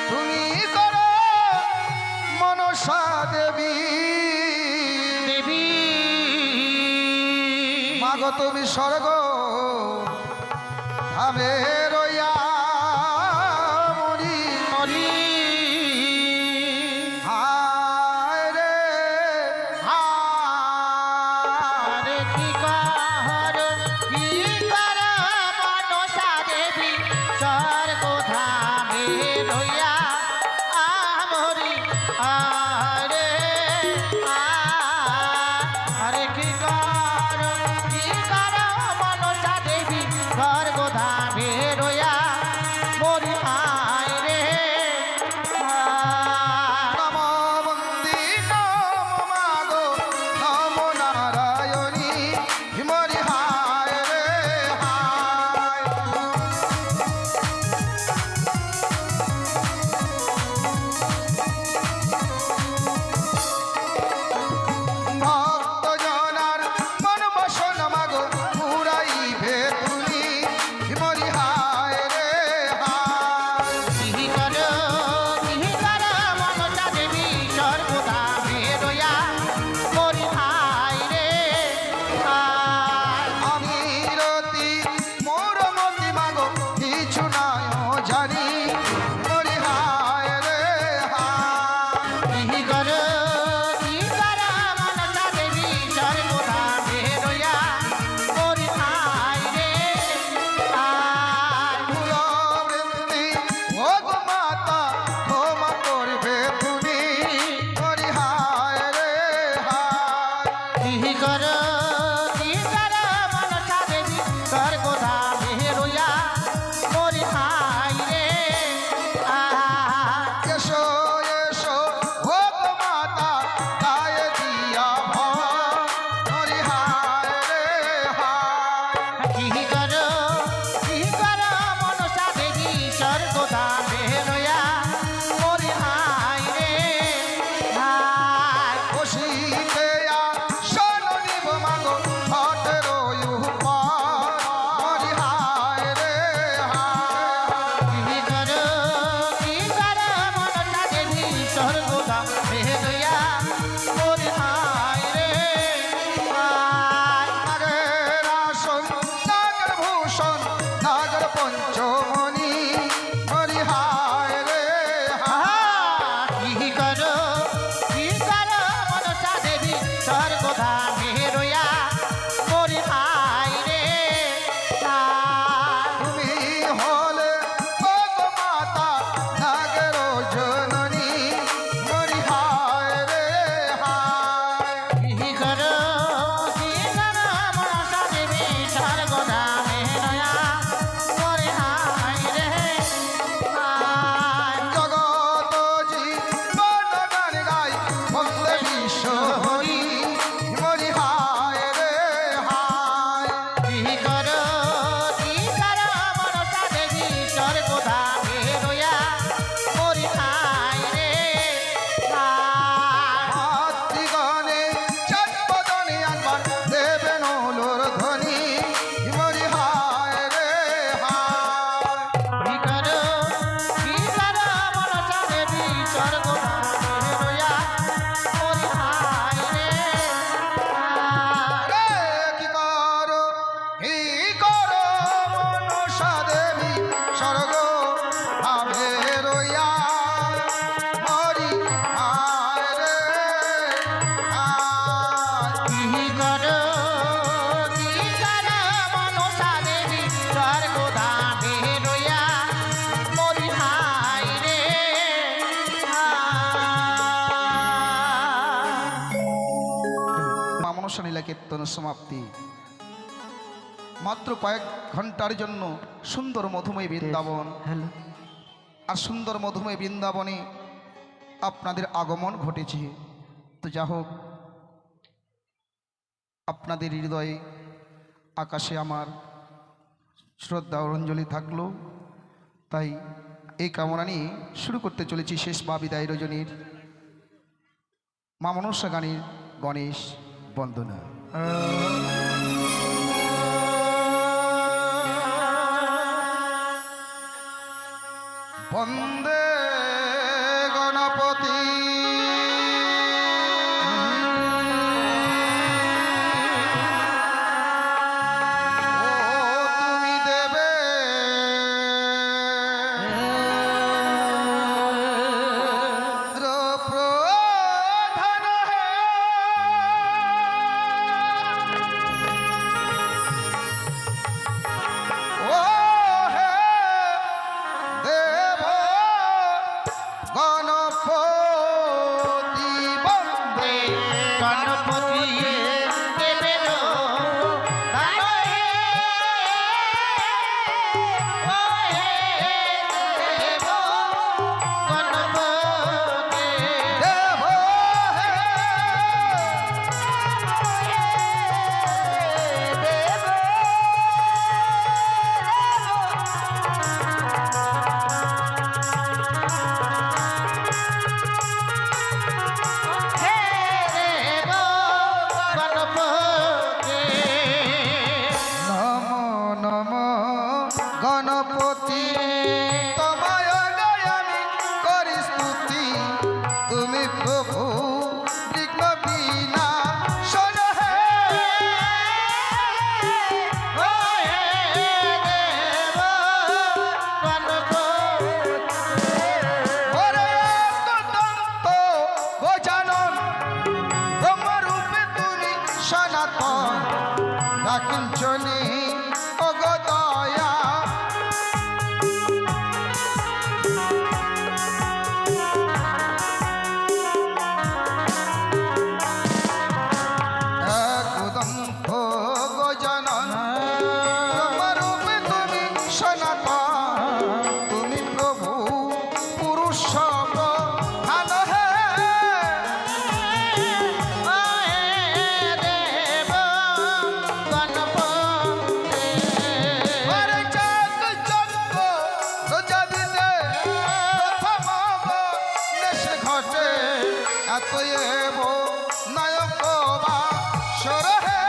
তুমি করো মনসা দেবী দেবী মাগো তুমি স্বর্গ ধামে রইয়া মরি মরি হায় রে আরে কি কর মনসা দেবী স্বর্গ ধামে রইয়া আমরি আরে আরে কি কর মনসা দেবী স্বর্গ ধামে রইয়া মরি আয় রে নম বন্দী নম মাগো নম নারায়ণী মরি হায় রে হায় ভক্ত জনার মন বসন মাগো পুরাইবে তুমি মরি হায় রে হায় কি কর মনসা দেবী স্বর্গ ধামে রইয়া মরি আয় রে আমি রতি মোর মতি মাগো কিছু নাই জানি মরি হায় রে হায় কি কর মনসা দেবী স্বর্গ ধামে রইয়া মরি আয় রে ফুলবৃন্দি ভোগ মাতা ক্ষমা করবে তুমি মরি হায় রে হায় কি কর মনসা দেবী স্বর্গ ধামে রইয়া মরি আয় রে এসো এসো ভোগ মাতা গায়ে দিয়া মরি হায় রে হায় কি কর মনসা দেবী স্বর্গ ধামে রইয়া মরি আয় রে বসিতে আসন নিব মাগো ঘটের উপর মরি হায় রে হায় কি কর মনসা দেবী স্বর্গ ধামে রইয়া মরি আয় রে নাগের আসন নাগের ভূষণ নাগের পঞ্চমণি মরি হায় রে হায় কি কর মনসা দেবী স্বর্গ ধামে রইয়া মরি আয় রে তুমি হলে ভোগ মাতা নাগের জননী মরি হায় রে হায় কি কর মনসা দেবী স্বর্গ ধামে রইয়া মরি আয় রে জগত জীবন গান গাই বন্দে বিশ্ব হরি মরি হায় রে হায় কি কর মনসা দেবী স্বর্গ ধামে রইয়া মরি আয় রে মাতৃগণে চটপদনে একবার দেবেন ওলোর ধ্বনি মরি হায় রে হায় কি কর মনসা দেবী স্বর্গ ধামে রইয়া মরি আয় রে রে কি করো মনসা দেবী স্বর্গ ধামে রইয়া মরি হায় রে হায় কি কর মনসা দেবী স্বর্গ ধামে রইয়া মরি আয় রে মা মনসা লীলা কীর্তন সমাপ্তি। মাত্র কয়েক ঘন্টার জন্য সুন্দর মধুময় বৃন্দাবন হ্যালো আর সুন্দর মধুময় বৃন্দাবনে আপনাদের আগমন ঘটেছে। তো যা হোক, আপনাদের হৃদয়ে আকাশে আমার শ্রদ্ধা ও অঞ্জলি থাকলো। তাই এই কামনা নিয়ে শুরু করতে চলেছি শেষ বা বিদায় রজনীর মা মনসা গানের গণেশ বন্দনা। বন্দে গণপতি গণপতি তোমায় গায় আমি করি স্তুতি তুমি প্রভু বিঘ্ন বিনা শোন হে ওরে অনন্ত গজানন ব্রহ্মরূপে তুমি সনাতন রাখিঞ্চনি অগদয়া একদন্ত গজানন ব্রহ্মরূপে তুমি সনাতন তুমি প্রভু পুরুষ প্রধান হে ওরে জগজ্জনক প্রজাদিতে প্রথম অবনেশ ঘটে এতএব নায়ক বা সর হে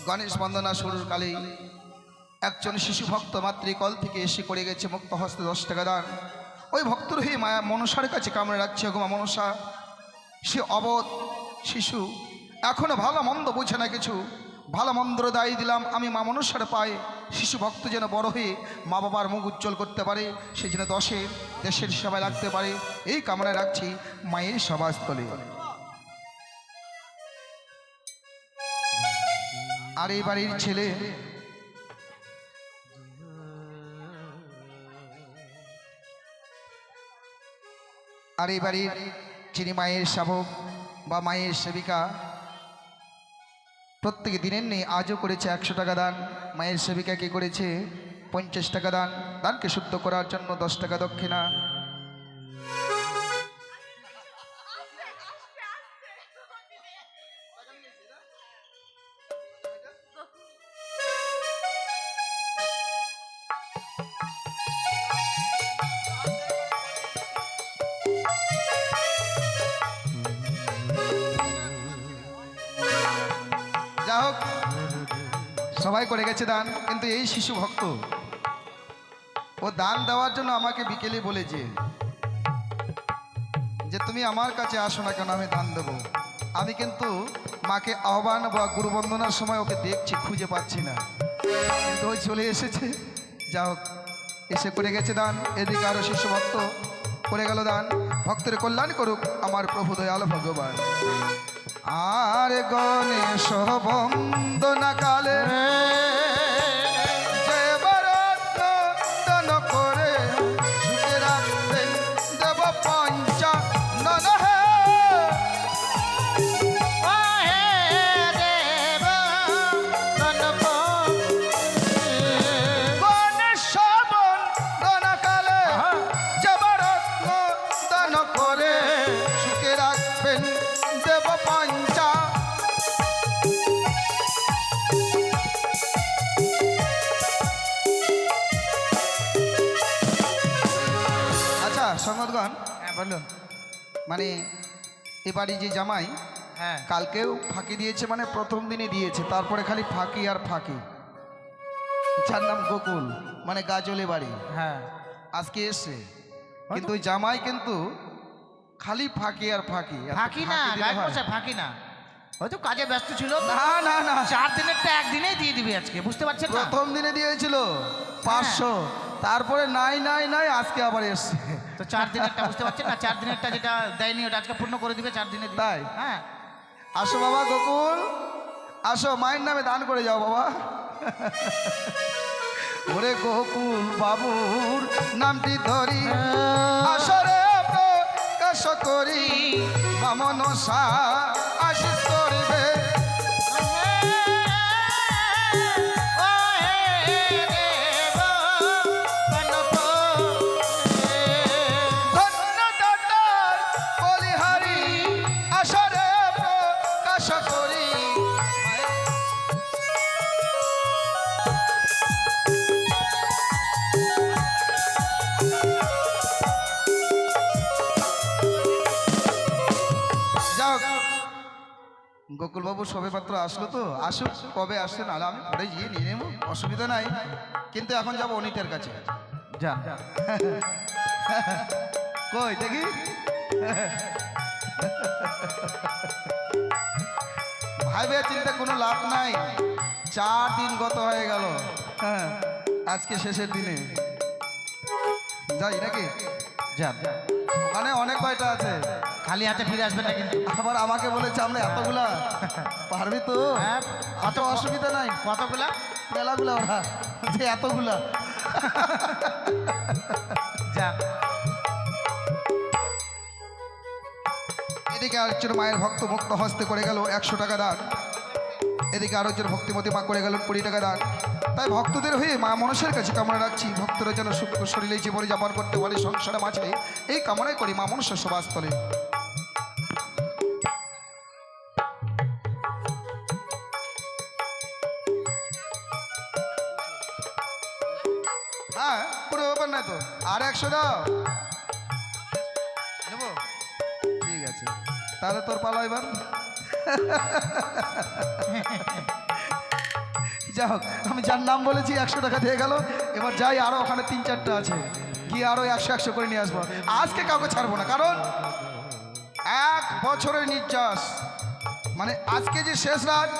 গণেশ বন্দনা শুরুর কালেই একজন শিশু ভক্ত মাতৃকল থেকে এসে করে গেছে মুক্ত হস্তে 10 টাকা দান। ওই ভক্তর হয়ে মায়া মনসার কাছে কামড়ে রাখছে গো মা মনসা, সে অবধ শিশু এখনো ভালো মন্দ বোঝে না কিছু, ভালো মন্দ দায়ী দিলাম আমি মা মনসার পায়ে, শিশু ভক্ত যেন বড় হয়ে মা বাবার মুখ উজ্জ্বল করতে পারে, সে যেন দেশের সেবায় লাগতে পারে, এই কামনায় রাখছি মায়ের সভাস্থলে। আর এই বাড়ির ছেলে আর এই বাড়ির যিনি মায়ের সেবক বা মায়ের সেবিকা, প্রত্যেক দিনের নেই আজও করেছে 100 টাকা দান। মায়ের সেবিকাকে করেছে 50 টাকা দান। দানকে শুদ্ধ করার জন্য 10 টাকা দক্ষিণা। যা হোক সবাই করে গেছে দান, কিন্তু এই শিশু ভক্ত ও দান দেওয়ার জন্য আমাকে বিকেলে বলেছে যে তুমি আমার কাছে আসো না কেন, আমি দান দেবো। আমি কিন্তু মাকে আহ্বান বা গুরু বন্দনার সময় ওকে দেখছি, খুঁজে পাচ্ছি না, কিন্তু ওই চলে এসেছে। যা হোক এসে করে গেছে দান। এদিকে আরো শিশু ভক্ত করে গেল দান। ভক্তের কল্যাণ করুক আমার প্রভু দয়াল ভগবান। আর গণেশ বন্দনা কালে যে বরত্ন দান করে সুখে রাখবেন দেব পঞ্চানন হে। গণেশ বন্দনা কালে যে বরত্ন দান করে সুখে রাখবেন দেব পঞ্চা। আচ্ছা সঙ্গতগণ, বলুন। মানে এবারে যে জামাই হ্যাঁ। কালকেও ফাঁকি দিয়েছে, মানে প্রথম দিনে দিয়েছে, তারপরে খালি ফাঁকি আর ফাঁকি। যার নাম গোকুল, মানে গাজলে বাড়ি, হ্যাঁ আজকে এসছে, কিন্তু ওই জামাই কিন্তু খালি ফাঁকি আর ফাঁকি। এত ফাঁকি না, দিলে গায়ে হয়? বসে ফাঁকি না, হয়তো কাজে ব্যস্ত ছিল। না না না, 4 দিনেরটা একদিনেই দিয়ে দিবি আজকে, বুঝতে পারছেন না? প্রথম দিনে দিয়েছিল 500, তারপরে নাই নাই নাই, আজকে আবার এসছে। তো 4 দিনেরটা বুঝতে পারছেন না, 4 দিনেরটা যেটা দেয়নি ওটা আজকে পূর্ণ করে দিবে 4 দিনে। তাই? হ্যাঁ। আসো বাবা গোকুল, আসো, মায়ের নামে দান করে যাও বাবা। ওরে গোকুল বাবুর নামটি ধরি, আসরে প্রকাশ করি, মামন আশিস করিবে। ধন্য দাতার বলিহারি, আসরে প্রকাশ করি। যাক, গোকুলবাবু সবে মাত্র আসলো, তো আসুক, কবে আসছে নাহলে আমি পরে গিয়ে নিয়ে নেবো, অসুবিধা নাই। কিন্তু এখন যাবো অনিতের কাছে। যা কই দেখি, ভাইবে চিন্তা কোনো লাভ নাই, 4 দিন গত হয়ে গেল, হ্যাঁ, আজকে শেষের দিনে যাই নাকি? যা, ওখানে অনেক কয়টা আছে, খালি হাতে ফিরে আসবেন না কিন্তু। আবার আমাকে বলেছে আমরা এতগুলা, পারবি তো? হ্যাঁ, অত অসুবিধা নাই, কতগুলা? মেলাগুলা ওরা যে এতগুলা। যা, এদিকে আরেকজন মায়ের ভক্ত মুক্ত হস্তে করে গেল 100 টাকা দান, এদিকে আরেকজন ভক্তিমতী মা করে গেল 20 টাকা দান। তাই ভক্তদের হয়ে মা মনসার কাছে কামনা রাখছি, ভক্তরা যেন সুখ শরীরে জীবনে যাপন করতে পারে সংসারে মাঝে, এই কামনাই করি মা মনসার সভাস্থলে। হ্যাঁ, পুরো ব্যাপার নাই তো, আর 100 দাও নেবো, ঠিক আছে, তাহলে তোর পালা এবার। যাই হোক, আমি যার নাম বলেছি 100 টাকা দিয়ে গেল, এবার যাই, আরো ওখানে 3-4টা আছে, গিয়ে আরো 100-100 করে নিয়ে আসবো। আজকে কাউকে ছাড়বো না, কারণ 1 বছরের নির্যাস, মানে আজকে যে শেষ রাত,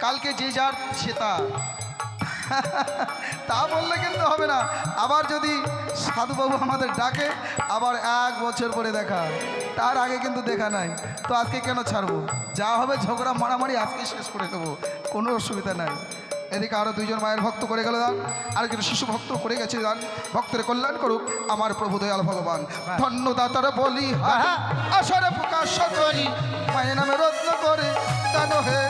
কালকে যে যার সে তার। তা বললে কিন্তু হবে না, আবার যদি সাধুবাবু আমাদের ডাকে, আবার 1 বছর পরে দেখা, তার আগে কিন্তু দেখা নাই, তো আজকে কেন ছাড়বো? যা হবে ঝগড়া মারামারি আজকে শেষ করে দেবো, কোনো অসুবিধা নাই। এদিকে আরো 2জন মায়ের ভক্ত করে গেল দান, আরেকজন শিশু ভক্ত করে গেছে দান। ভক্তের কল্যাণ করুক আমার প্রভু দয়াল ভগবান। ধন্য দাতার বলি আসরে প্রকাশ করি, মায়ের নামে রত্ন করে দান হে।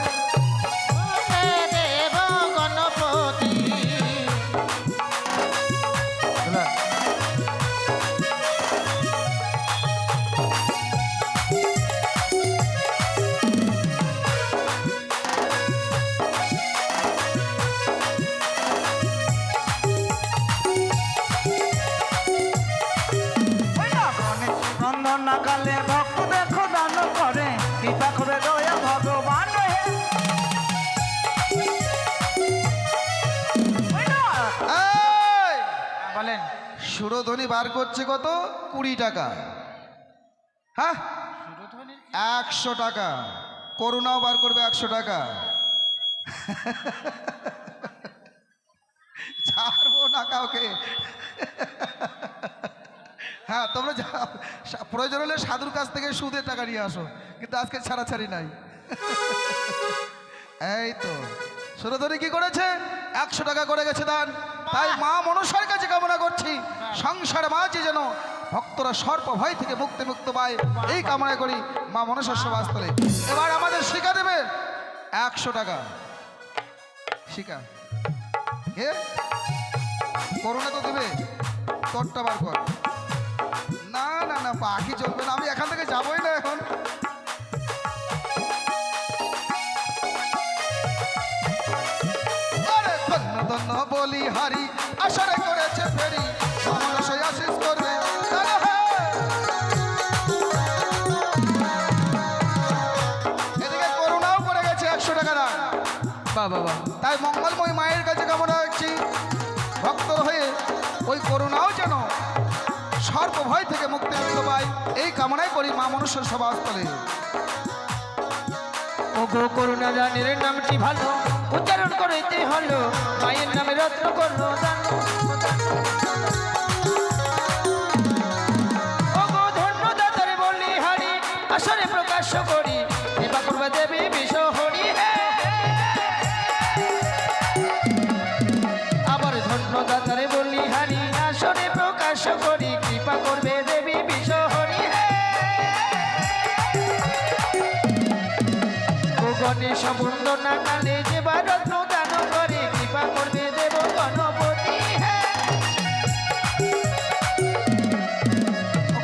দেব গণপতি। নাগালে ভক্ত দেখো দান করে, কৃপা করে দয়া ভগবান হে। এই, বলেন। সুরধ্বনি বার করছে কত? 20 টাকা। হ্যাঁ, 100 টাকা। করুণাও বার করবে 100 টাকা। ছাড়বো না কাউকে। হ্যাঁ, তোমরা প্রয়োজন হলে সাধুর কাছ থেকে সুদের টাকা নিয়ে আসো, কিন্তু আজকে ছাড়াছাড়ি নাই। এই তো সুরধনী কি করেছে? 100 টাকা করে গেছে দান। তাই মা মনসার কাছে কামনা করছি, সংসার মাঝে যেন ভক্তরা সর্প ভয় থেকে মুক্ত পায়, এই কামনা করি মা মনসার সভাস্থলে। এবার আমাদের শিখা দেবে 100 টাকা। শিখা হে করোনা তো দেবে, তোরটা বার কর। না না না, বাকি চলবে না, আমি এখান থেকে যাবোই না এখন। আরে ধন্য ধন্য বলি হারি, আশারে করেছে ফেরি, মনসাই আশিস করবে। বাবা বাবা তাই মঙ্গলময় মায়ের কাছে কামনা রাখছি ভক্তর হয়ে ওই করুণাও যেন সর্ব ভয় থেকে মুক্তি আনতে পাই, এই কামনাই করি মা মনুষ্যের সভাস্থলে। ও গো করুণা রানীর নামটি ভালো উচ্চারণ করিতে হলো, মায়ের নামে রত্ন করলো দান। ও গো ধন্য দাতারে বলি হারি, আসরে প্রকাশ করি, কৃপা করবে দেবী বিষ হরি। আবার ধন্য দাতারে বলি হারি, আসরে প্রকাশ করি, কৃপা করবে দেবী বিষ হরি। গণেশ বন্দনা কালে যে রত্ন দান করে, কৃপা করবে দেব গণপতি।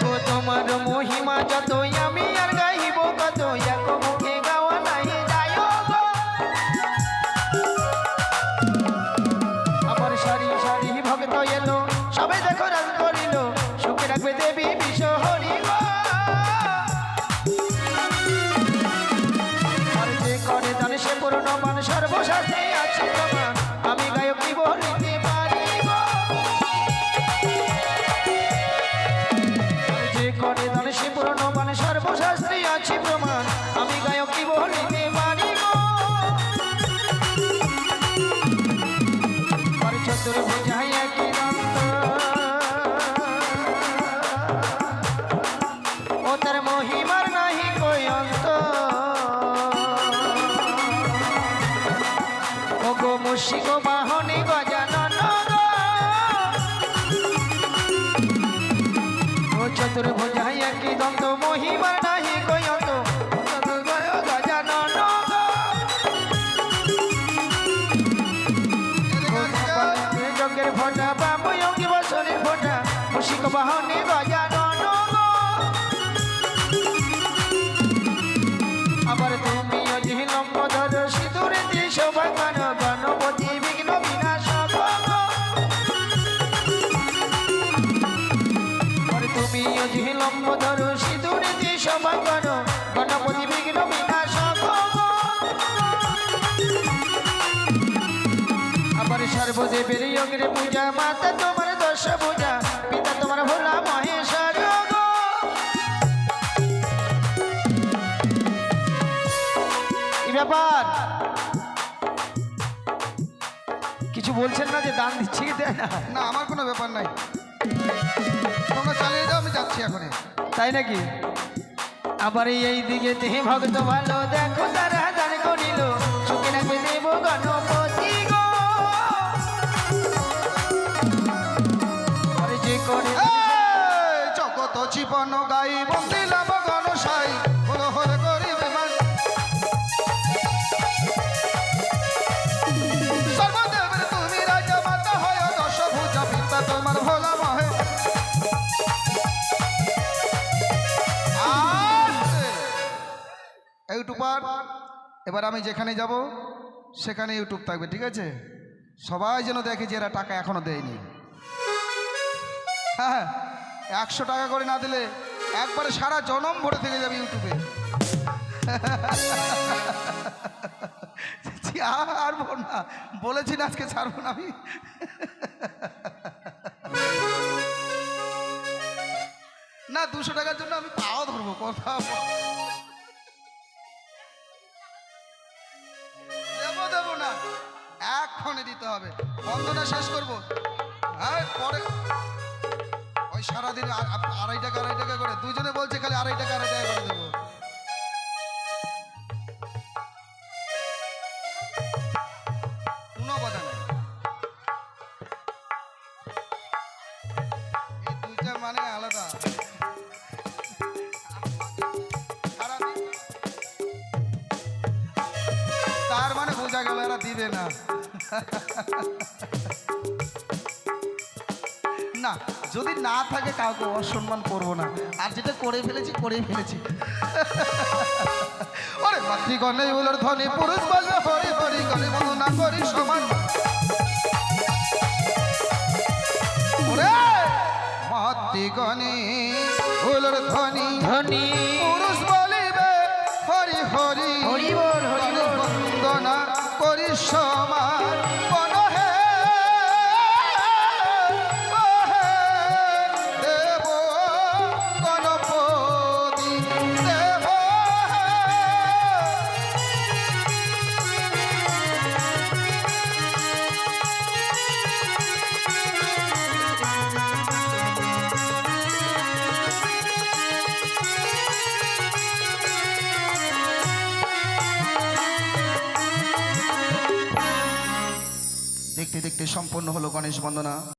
ও তোমার মহিমা যতই আমি আর গাইব কত, এক মুখে গাওয়া নাই যায় গো। আমার সারি সারি ভক্ত এলো, সবাই দেখো রান করিল, সুখে রাখবে দেবী বিষ হরি গো। করে দান সে পূর্ণমান, সর্বশাস্ত্রে আছে প্রমাণ, আমি গায়ক কি বলিতে পারি গো। যে করে দান সে পূর্ণমান, সর্বশাস্ত্রে আছে প্রমাণ, আমি গায়ক কি বলিতে পারি গো। চতুর্ভুজায় একই দন্ত, ও তার মহিমার নাহি কই অন্ত। মুশিক বাহনে গজানন গো, ও চতুর্ভুজায় একই দন্ত, মহিমা নাহি কই অন্ত, গজানন গো। যজ্ঞের ফোঁটা বাময়ঙ্গি বসনের ফোঁটা, মুশিক বাহনে গজানন গো। আবার তুমি অজি লম্বধর সিঁদুরে দিয়ে শোভা করো, গণপতি বিঘ্ন বিনাশক গো। তুমি অজি লম্বধর সিঁদুরে দিয়ে শোভা করো, গণপতি বিঘ্ন বিনাশক গো। আবার সর্বদেবের যোগের পূজা, মাতা তোমার দশ পূজা, পিতা তোমার ভোলা মহেশ্বর গো। কি ব্যাপার, কিছু বলছেন না যে দান দিচ্ছি কি দেয় না? না, আমার কোনো ব্যাপার নাই, তোমরা চালিয়ে যাও, আমি যাচ্ছি এখন। তাই নাকি? আবার এই দিকে দেহে ভক্ত ভালো, দেখো তারা দান করিল, সুখে রাখবে দেব গণপতি গো। আরে যে করে জগত জীবন গাই বন্দিলাম গণসাই, হল হল করিবে মান। সর্বদেবের তুমি রাজা মাতা হয়, দশভুজা পিতা তোমার ভোলা মহে। ইউটিউবার, এবার আমি যেখানে যাব সেখানে ইউটিউব থাকবে, ঠিক আছে? সবাই যেন দেখে যে এরা টাকা এখনো দেয়নি। হ্যাঁ, 100 টাকা করে না দিলে একবারে সারা জনম ভরে থেকে যাবে ইউটিউবে। আর বল না, বলেছি না আজকে ছাড়বো না আমি। না, 200 টাকার জন্য আমি পাও ধরবো, কথা দেবো না, এক্ষণে দিতে হবে। বন্ধনা শেষ করবো, হ্যাঁ পরে ওই সারাদিন 2.5 টাকা করে, দুজনে বলছে খালি 2.5 টাকা করে দেবো। কোনো কথা নেই, এই দুইটা মানে আলাদা। তার মানে বোঝা গেল এরা দিবে না। না, যদি না থাকে কাউকে অসম্মান করবো না, আর যেটা করে ফেলেছি করেই ফেলেছি। ওরে মাতৃগণে উলোর ধ্বনি, পুরুষ বলবে হরি হরি, গণে বন্ধু না করি সমান। ওরে মাতৃগণে উলোর ধ্বনি, পুরুষ বলিবে হরি হরি, হরি বল হরি বল, বন্দনা করি সম্পন্ন হলো গণেশ বন্দনা।